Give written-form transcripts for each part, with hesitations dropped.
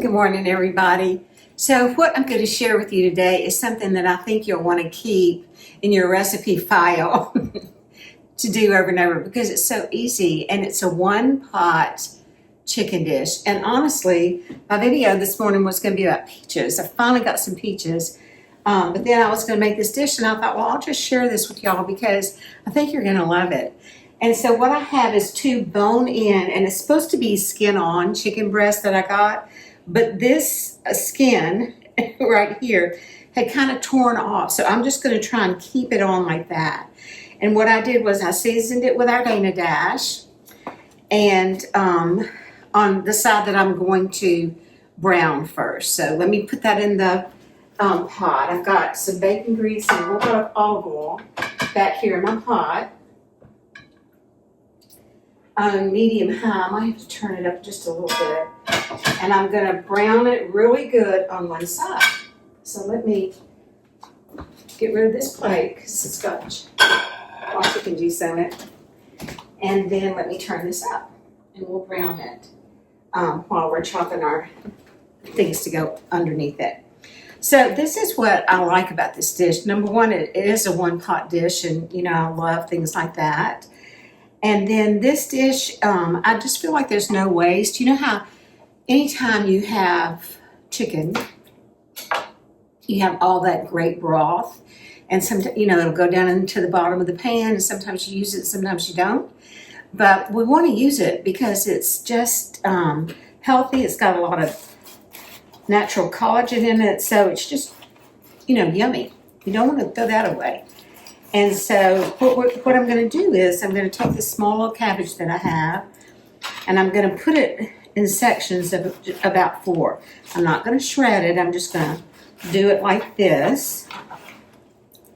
Good morning, everybody. So what I'm going to share with you today is something that I think you'll want to keep in your recipe file to do over and over because it's so easy, and it's a one-pot chicken dish. And honestly, my video this morning was going to be about peaches. I finally got some peaches, but then I was going to make this dish, and I thought, well, I'll just share this with y'all because I think you're going to love it. And so what I have is two bone-in, and it's supposed to be skin-on chicken breast that I got. But this skin right here had kind of torn off. So I'm just going to try and keep it on like that. And what I did was I seasoned it with our Dana Dash. And on the side that I'm going to brown first. So let me put that in the pot. I've got some bacon grease and a little bit of olive oil back here in my pot. On medium high, I might have to turn it up just a little bit. And I'm going to brown it really good on one side. So let me get rid of this plate because it's got raw chicken juice on it. And then let me turn this up and we'll brown it while we're chopping our things to go underneath it. So this is what I like about this dish. Number one, it is a one-pot dish, and you know I love things like that. And then this dish, I just feel like there's no waste. You know how anytime you have chicken, you have all that great broth, and sometimes, you know, it'll go down into the bottom of the pan, and sometimes you use it, sometimes you don't. But we want to use it because it's just healthy. It's got a lot of natural collagen in it, so it's just, you know, yummy. You don't want to throw that away. And so what I'm going to do is I'm going to take this small little cabbage that I have, and I'm going to put it in sections of about 4. I'm not going to shred it. I'm just going to do it like this.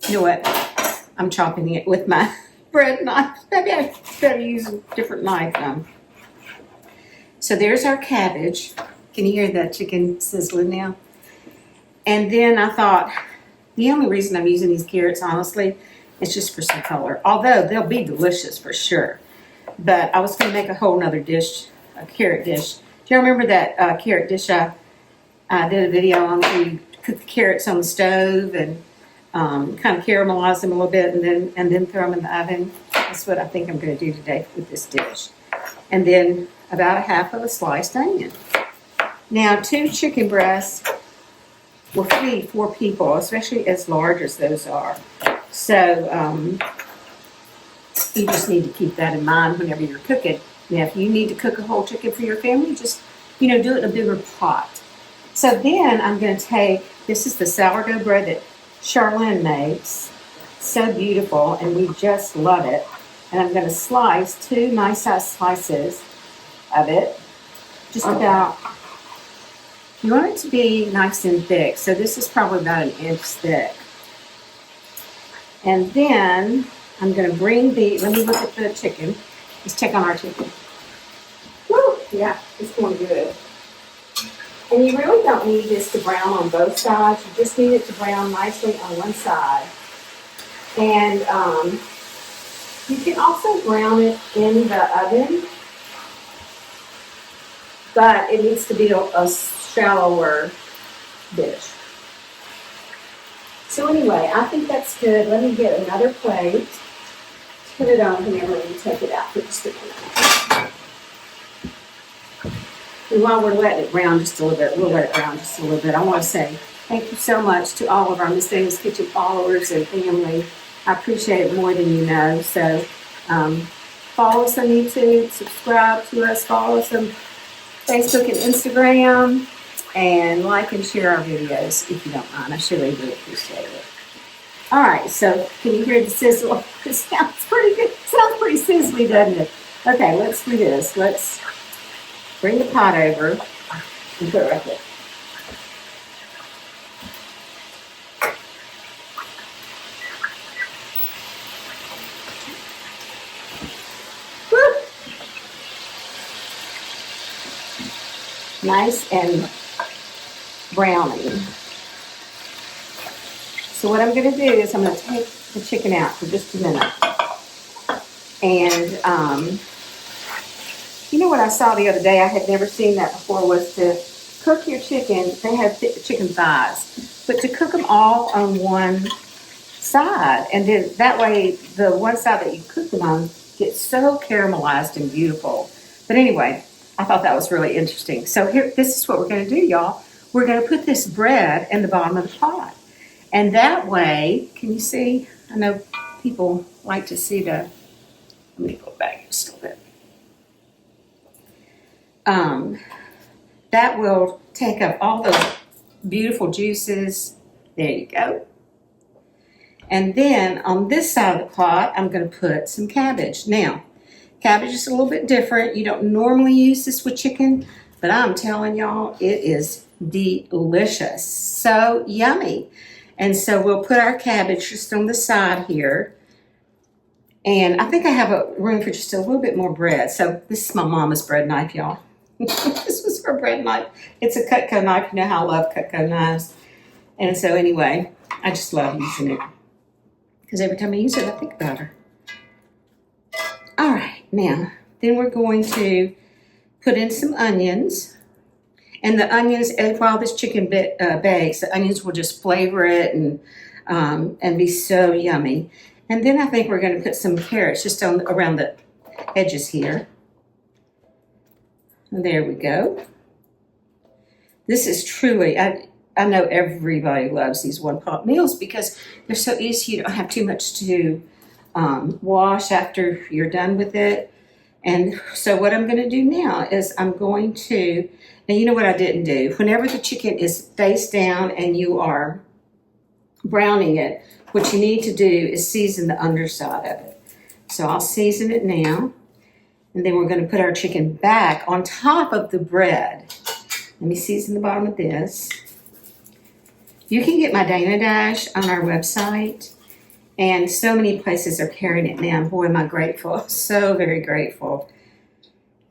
You know what? I'm chopping it with my bread knife. Maybe I better use a different knife. So there's our cabbage. Can you hear that chicken sizzling now? And then I thought, the only reason I'm using these carrots, honestly, it's just for some color. Although they'll be delicious for sure. But I was going to make a whole nother dish, a carrot dish. Do you remember that carrot dish I did a video on where you cook the carrots on the stove and kind of caramelize them a little bit and then throw them in the oven? That's what I think I'm going to do today with this dish. And then about a half of a sliced onion. Now 2 chicken breasts will feed 4 people, especially as large as those are. So you just need to keep that in mind whenever you're cooking. Now, if you need to cook a whole chicken for your family, just, you know, do it in a bigger pot. So then I'm going to take, this is the sourdough bread that Charlene makes. So beautiful, and we just love it. And I'm going to slice 2 nice size slices of it. Just about, you want it to be nice and thick. So this is probably about 1 inch thick. And then I'm going to bring let me look at the chicken. Let's check on our chicken. Woo, yeah, it's going good. And you really don't need this to brown on both sides. You just need it to brown nicely on one side. And you can also brown it in the oven, but it needs to be a shallower dish. So anyway, I think that's good. Let me get another plate. Put it on whenever we take it out for just a minute. And while we're letting it brown just a little bit, we'll let it brown just a little bit. I want to say thank you so much to all of our Miss Dana's Kitchen followers and family. I appreciate it more than you know. So follow us on YouTube, subscribe to us, follow us on Facebook and Instagram. And like and share our videos if you don't mind. I surely do appreciate it. All right, so can you hear the sizzle? It sounds pretty good. It sounds pretty sizzly, doesn't it? Okay, let's do this. Let's bring the pot over and put it right there. Woo! Nice and browning. So what I'm going to do is I'm going to take the chicken out for just a minute. And you know what I saw the other day, I had never seen that before, was to cook your chicken, they have chicken thighs, but to cook them all on one side, and then that way the one side that you cook them on gets so caramelized and beautiful. But anyway, I thought that was really interesting. So here, this is what we're going to do, y'all. We're going to put this bread in the bottom of the pot, and that way, can you see? I know people like to see the. Let me go back just a little bit. That will take up all those beautiful juices. There you go. And then on this side of the pot, I'm going to put some cabbage. Now, cabbage is a little bit different. You don't normally use this with chicken, but I'm telling y'all, it is delicious. So yummy. And so we'll put our cabbage just on the side here. And I think I have a room for just a little bit more bread. So this is my mama's bread knife, y'all. This was her bread knife. It's a Cutco knife. You know how I love Cutco knives. And so anyway, I just love using it. Because every time I use it, I think about her. All right, now, then we're going to put in some onions. And the onions, while this chicken bakes, the onions will just flavor it and be so yummy. And then I think we're going to put some carrots just around the edges here. And there we go. This is truly, I know everybody loves these one-pot meals because they're so easy. You don't have too much to wash after you're done with it. And so what I'm going to do now is I'm going to, now you know what I didn't do. Whenever the chicken is face down and you are browning it, what you need to do is season the underside of it. So I'll season it now. And then we're going to put our chicken back on top of the bread. Let me season the bottom of this. You can get my Dana Dash on our website. And so many places are carrying it now. Boy, am I grateful. So very grateful.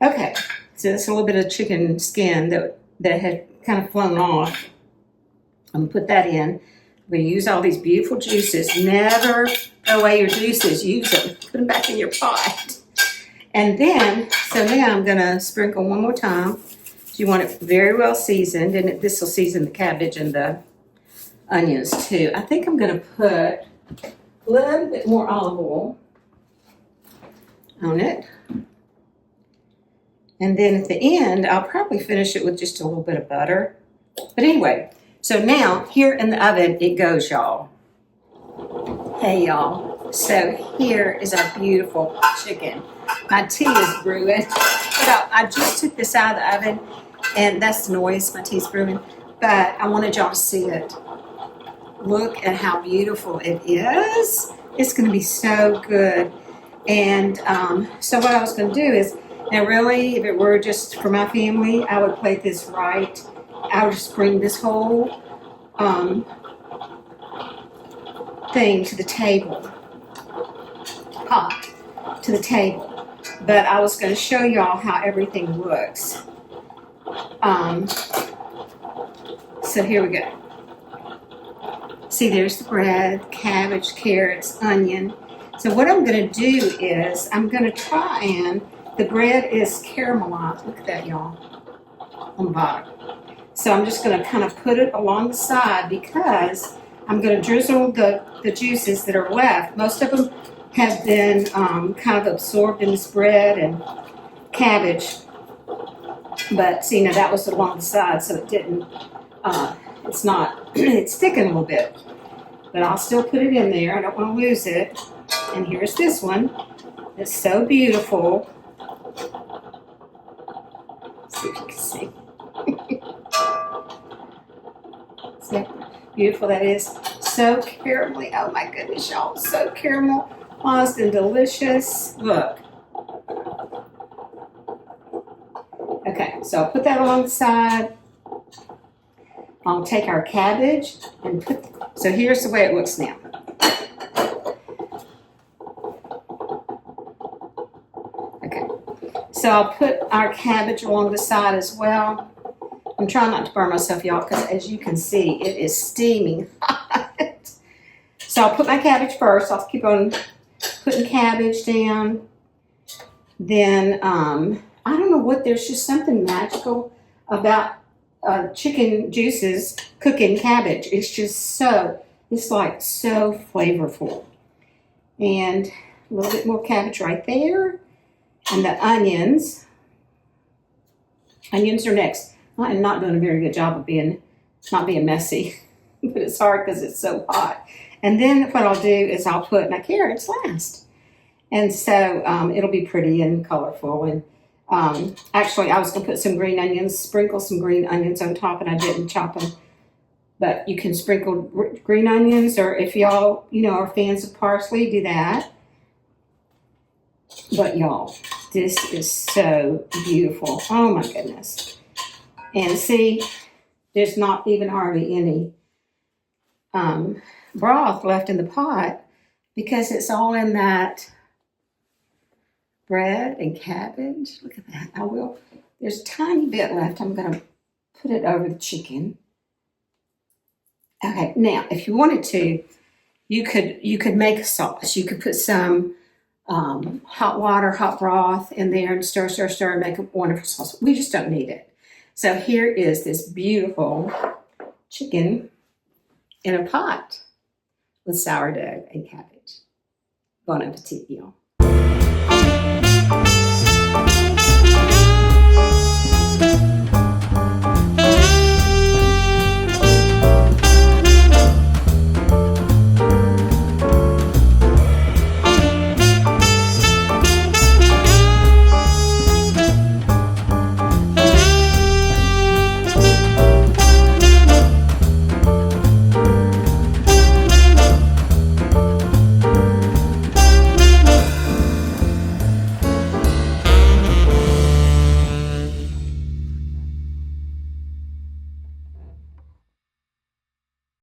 Okay, so that's a little bit of chicken skin that had kind of flown off. I'm going to put that in. I'm going to use all these beautiful juices. Never throw away your juices. Use them. Put them back in your pot. And then, so now I'm going to sprinkle one more time. You want it very well seasoned, and this will season the cabbage and the onions too. I think I'm going to put a little bit more olive oil on it. And then at the end, I'll probably finish it with just a little bit of butter. But anyway, so now here in the oven it goes, y'all. Hey, y'all. So here is our beautiful chicken. My tea is brewing. But I just took this out of the oven, and that's the noise, my tea's brewing. But I wanted y'all to see it. Look at how beautiful it is. It's going to be so good. And so what I was going to do is, now really, if it were just for my family, I would plate this right. I would just bring this whole thing to the table, pot to the table. But I was going to show y'all how everything looks. So here we go. See, there's the bread, cabbage, carrots, onion. So what I'm going to do is I'm going to try and, the bread is caramelized. Look at that, y'all, on the bottom. So I'm just going to kind of put it along the side because I'm going to drizzle the juices that are left. Most of them have been kind of absorbed in this bread and cabbage. But see, now that was along the side, so it didn't, it's not, it's sticking a little bit. But I'll still put it in there. I don't want to lose it. And here's this one. It's so beautiful. Let's see if you can see. See how beautiful that is? So caramelly. Oh my goodness, y'all. So caramelized and delicious. Look. Okay, so I'll put that along the side. I'll take our cabbage and put, so here's the way it looks now. Okay, so I'll put our cabbage along the side as well. I'm trying not to burn myself, y'all, because as you can see, it is steaming hot. So I'll put my cabbage first. I'll keep on putting cabbage down. Then, I don't know what, there's just something magical about chicken juices cooking cabbage. It's just it's like so flavorful. And a little bit more cabbage right there. And the onions. Onions are next. I'm not doing a very good job of not being messy, but it's hard because it's so hot. And then what I'll do is I'll put my carrots last. And so it'll be pretty and colorful. And actually, I was going to put some green onions, sprinkle some green onions on top, and I didn't chop them. But you can sprinkle green onions, or if y'all, are fans of parsley, do that. But y'all, this is so beautiful. Oh my goodness. And see, there's not even hardly any broth left in the pot because it's all in that bread and cabbage. Look at that. There's a tiny bit left. I'm going to put it over the chicken. Okay, now if you wanted to, you could make a sauce. You could put some hot water, hot broth in there and stir, and make a wonderful sauce. We just don't need it. So here is this beautiful chicken in a pot with sourdough and cabbage. Bon appetit, y'all.